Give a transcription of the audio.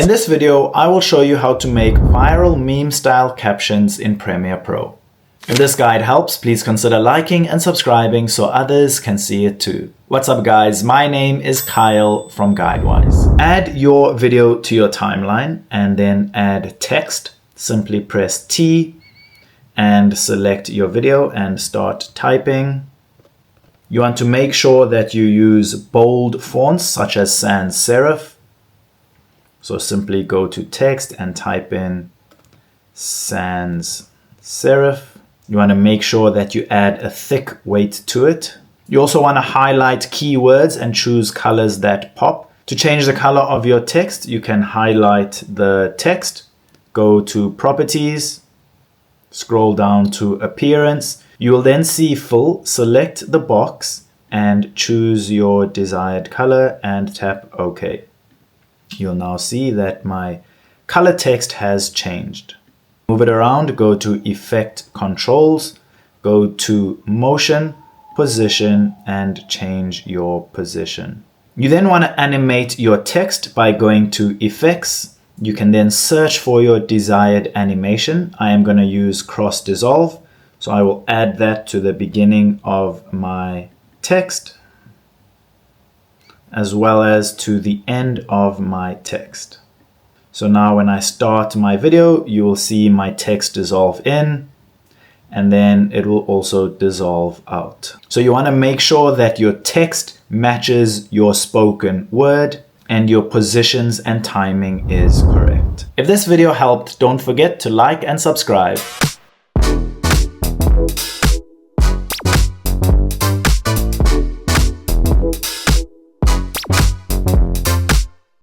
In this video, I will show you how to make viral meme style captions in Premiere Pro. If this guide helps, please consider liking and subscribing so others can see it too. What's up guys, my name is Kyle from GuideWise. Add your video to your timeline and then add text. Simply press T and select your video and start typing. You want to make sure that you use bold fonts such as sans serif. So simply go to text and type in sans serif. You want to make sure that you add a thick weight to it. You also want to highlight keywords and choose colors that pop. To change the color of your text, you can highlight the text, go to properties, scroll down to appearance. You will then see full, select the box and choose your desired color and tap OK. You'll now see that my color text has changed. Move it around, go to Effect Controls, go to Motion, Position, and change your position. You then want to animate your text by going to Effects. You can then search for your desired animation. I am going to use Cross Dissolve, so I will add that to the beginning of my text, as well as to the end of my text. So now when I start my video, you will see my text dissolve in, and then it will also dissolve out. So you want to make sure that your text matches your spoken word and your positions and timing is correct. If this video helped, don't forget to like and subscribe.